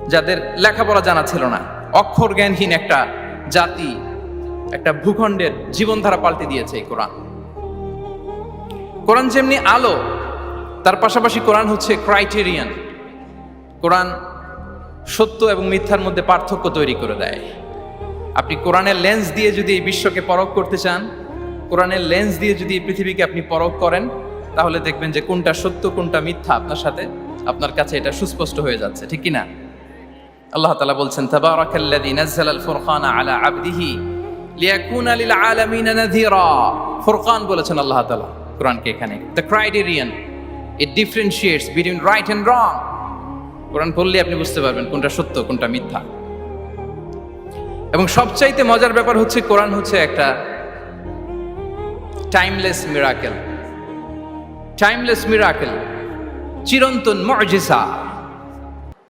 যাদের লেখাপড়া জানা ছিল না, অক্ষর জ্ঞানহীন একটা জাতি, একটা ভূখণ্ডের জীবনধারা পাল্টে দিয়েছে এই কোরআন। কোরআন যেমনি আলো, তার পাশাপাশি কোরআন হচ্ছে ক্রাইটেরিয়ান। কোরআন সত্য এবং মিথ্যার মধ্যে পার্থক্য তৈরি করে দেয়। আপনি কোরআনের লেন্স দিয়ে যদি এই বিশ্বকে পরখ করতে চান, কোরআনের লেন্স দিয়ে যদি এই পৃথিবীকে আপনি পরখ করেন, তাহলে দেখবেন যে কোনটা সত্য কোনটা মিথ্যা আপনার কাছে এটা সুস্পষ্ট হয়ে যাচ্ছে, ঠিক কিনা? আল্লাহ তাআলা বলছেন, তাবারাকাল্লাযী নাযালাল ফুরকানা আলা আবদিহি লিয়াকুনা লিল আলামিন নাযীরা। ফুরকান বলেছেন আল্লাহ তাআলা কোরআনকে এখানে। The criterion, it differentiates between right and wrong. Quran পড়লে আপনি বুঝতে পারবেন কোনটা সত্য কোনটা মিথ্যা। এবং সবচাইতে মজার ব্যাপার হচ্ছে কোরআন হচ্ছে একটা টাইমলেস মিরাকেল। টাইমলেস মিরাকেল, চিরন্তন মুজিজা।